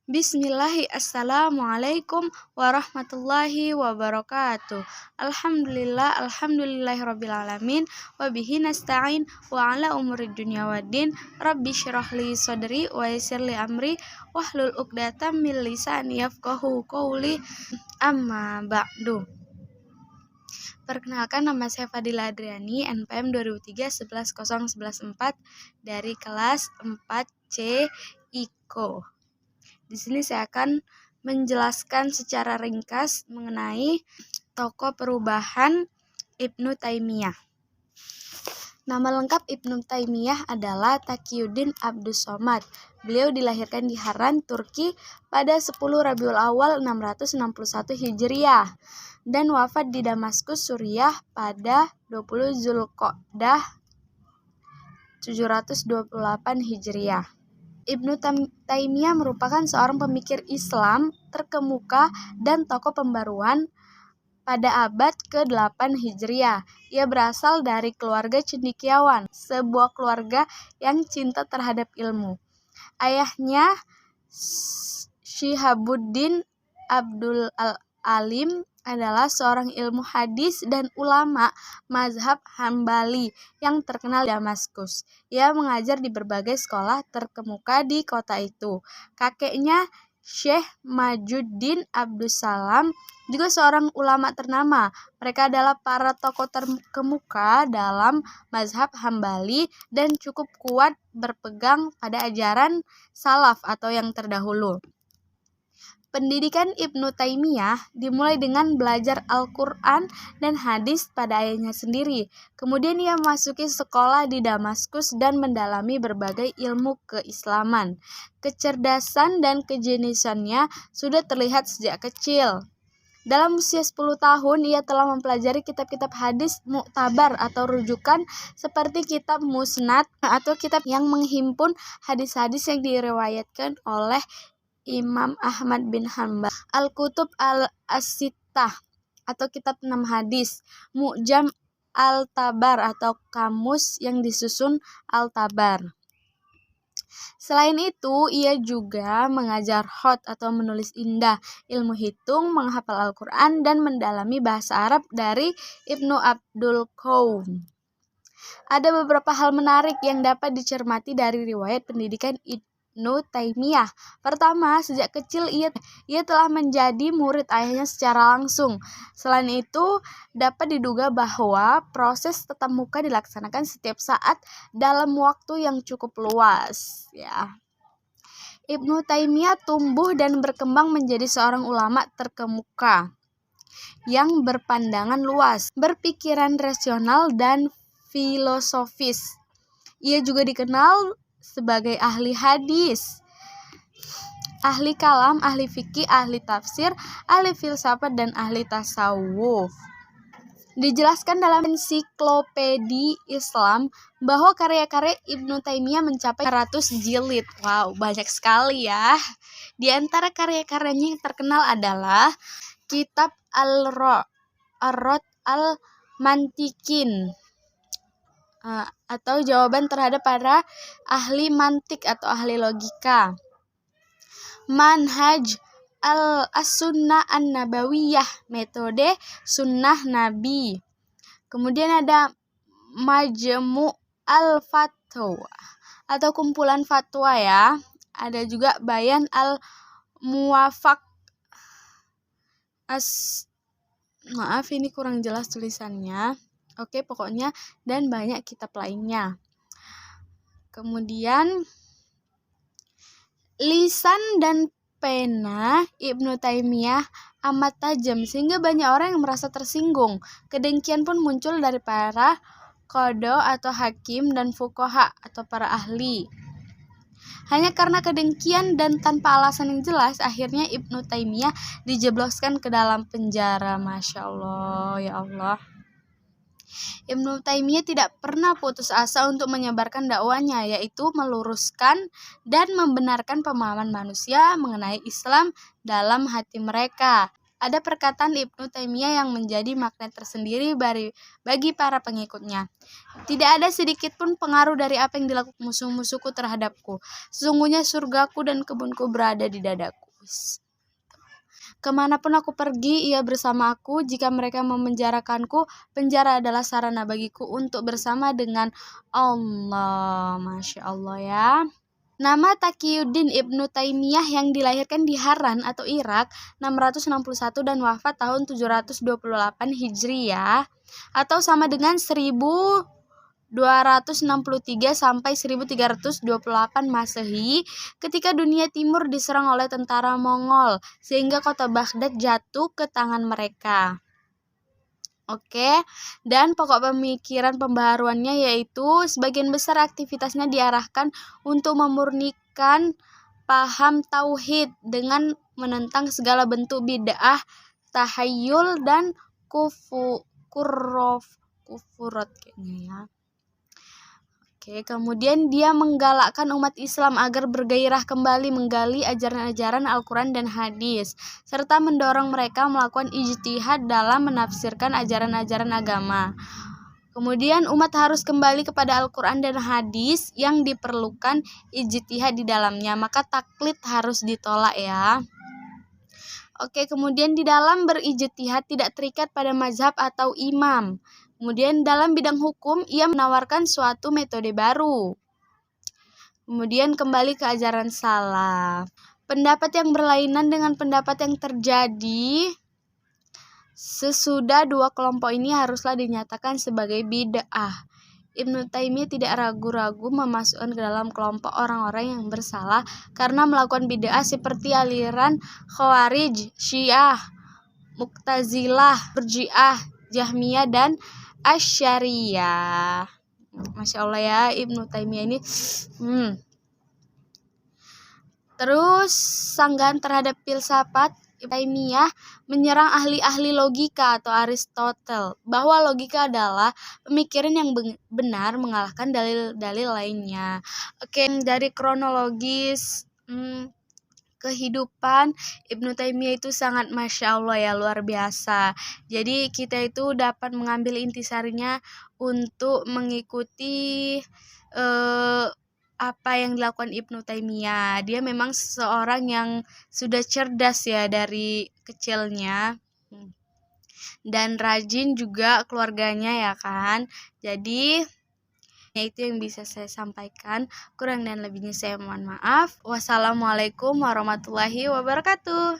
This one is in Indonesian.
Bismillahi assalamualaikum warahmatullahi wabarakatuh. Alhamdulillahirrabbilalamin. Wabihi nasta'in wa ala umurid dunya waddin. Rabbi syrahli sadri wa yassirli amri wahlul uqdatam min lisani yafqahu qawli. Amma ba'du. Perkenalkan, nama saya Fadila Adriani, NPM 2003 110114 dari kelas 4C IKO. Di sini saya akan menjelaskan secara ringkas mengenai tokoh perubahan Ibnu Taimiyah. Nama lengkap Ibnu Taimiyah adalah Taqiyuddin Abdus Somad. Beliau dilahirkan di Harran, Turki pada 10 Rabiul Awal 661 Hijriah dan wafat di Damaskus, Suriah pada 20 Zulqa'dah 728 Hijriah. Ibnu Taimiyah merupakan seorang pemikir Islam terkemuka dan tokoh pembaruan pada abad ke-8 Hijriah. Ia berasal dari keluarga cendekiawan, sebuah keluarga yang cinta terhadap ilmu. Ayahnya, Syihabuddin Abdul Alim, adalah seorang ilmu hadis dan ulama mazhab Hambali yang terkenal di Damaskus. Ia mengajar di berbagai sekolah terkemuka di kota itu. Kakeknya, Syekh Majuddin Abdus Salam, juga seorang ulama ternama. Mereka adalah para tokoh terkemuka dalam mazhab Hambali dan cukup kuat berpegang pada ajaran salaf atau yang terdahulu. Pendidikan Ibnu Taimiyah dimulai dengan belajar Al-Quran dan hadis pada ayahnya sendiri. Kemudian ia memasuki sekolah di Damaskus dan mendalami berbagai ilmu keislaman. Kecerdasan dan kejeniusannya sudah terlihat sejak kecil. Dalam usia 10 tahun, ia telah mempelajari kitab-kitab hadis mu'tabar atau rujukan seperti kitab Musnad atau kitab yang menghimpun hadis-hadis yang diriwayatkan oleh Imam Ahmad bin Hanbal, Al-Kutub Al-As-Sittah atau kitab 6 hadis, Mu'jam Al-Tabar atau kamus yang disusun Al-Tabar. Selain itu, ia juga mengajar khot atau menulis indah, ilmu hitung, menghafal Al-Quran, dan mendalami bahasa Arab dari Ibnu Abdul Qaum. Ada beberapa hal menarik yang dapat dicermati dari riwayat pendidikan Ibnu Taimiyah. Pertama, sejak kecil ia telah menjadi murid ayahnya secara langsung. Selain itu, dapat diduga bahwa proses tatap muka dilaksanakan setiap saat dalam waktu yang cukup luas. Ibnu Taimiyah tumbuh dan berkembang menjadi seorang ulama terkemuka yang berpandangan luas, berpikiran rasional dan filosofis. Ia juga dikenal sebagai ahli hadis, ahli kalam, ahli fikih, ahli tafsir, ahli filsafat, dan ahli tasawuf. Dijelaskan dalam ensiklopedi Islam bahwa karya-karya Ibnu Taimiyah mencapai 100 jilid. Wow, banyak sekali ya. Di antara karya-karyanya yang terkenal adalah kitab Ar-Rad Al-Mantikin atau jawaban terhadap para ahli mantik atau ahli logika, Manhaj As-Sunnah An-Nabawiyah, metode sunnah Nabi. Kemudian ada Majmu' Al-Fatwa atau kumpulan fatwa ya. Ada juga Bayan Al-Muwafaq. Maaf ini kurang jelas tulisannya. Oke, pokoknya dan banyak kitab lainnya. Kemudian lisan dan pena Ibnu Taimiyah amat tajam sehingga banyak orang yang merasa tersinggung. Kedengkian pun muncul dari para qadha atau hakim dan fuqaha atau para ahli. Hanya karena kedengkian dan tanpa alasan yang jelas, akhirnya Ibnu Taimiyah dijebloskan ke dalam penjara. Masya Allah, ya Allah. Ibnu Taimiyah tidak pernah putus asa untuk menyebarkan dakwahnya, yaitu meluruskan dan membenarkan pemahaman manusia mengenai Islam dalam hati mereka. Ada perkataan Ibnu Taimiyah yang menjadi magnet tersendiri bagi para pengikutnya. Tidak ada sedikit pun pengaruh dari apa yang dilakukan musuh-musuhku terhadapku. Sesungguhnya surgaku dan kebunku berada di dadaku. Kemanapun aku pergi, ia bersama aku. Jika mereka memenjarakanku, penjara adalah sarana bagiku untuk bersama dengan Allah. Masya Allah ya. Nama Taqiyuddin Ibnu Taimiyah yang dilahirkan di Haran atau Irak 661 dan wafat tahun 728 Hijriyah atau sama dengan 1263 sampai 1328 Masehi ketika dunia timur diserang oleh tentara Mongol sehingga kota Baghdad jatuh ke tangan mereka. Oke, dan pokok pemikiran pembaharuannya yaitu sebagian besar aktivitasnya diarahkan untuk memurnikan paham tauhid dengan menentang segala bentuk bid'ah, tahayyul dan kufurat kayaknya ya. Oke, kemudian dia menggalakkan umat Islam agar bergairah kembali menggali ajaran-ajaran Al-Quran dan hadis, serta mendorong mereka melakukan ijtihad dalam menafsirkan ajaran-ajaran agama. Kemudian umat harus kembali kepada Al-Quran dan hadis yang diperlukan ijtihad di dalamnya, maka taklid harus ditolak ya. Oke, kemudian di dalam berijtihad tidak terikat pada mazhab atau imam. Kemudian dalam bidang hukum, ia menawarkan suatu metode baru. Kemudian kembali ke ajaran salaf. Pendapat yang berlainan dengan pendapat yang terjadi sesudah dua kelompok ini haruslah dinyatakan sebagai bid'ah. Ibnu Taimiyah tidak ragu-ragu memasukkan ke dalam kelompok orang-orang yang bersalah karena melakukan bid'ah seperti aliran Khawarij, Syiah, Mu'tazilah, Murji'ah, Jahmiyah, dan Asy'ariyah. Masya Allah ya, Ibnu Taimiyah ini. Terus sanggahan terhadap filsafat, Ibnu Taimiyah menyerang ahli-ahli logika atau Aristotle bahwa logika adalah pemikiran yang benar mengalahkan dalil-dalil lainnya. Oke, dari kronologis kehidupan Ibnu Taimiyah itu sangat Masya Allah ya, luar biasa. Jadi kita itu dapat mengambil intisarinya untuk mengikuti apa yang dilakukan Ibnu Taimiyah. Dia memang seorang yang sudah cerdas ya dari kecilnya dan rajin juga keluarganya ya kan. Jadi itu yang bisa saya sampaikan. Kurang dan lebihnya saya mohon maaf. Wassalamualaikum warahmatullahi wabarakatuh.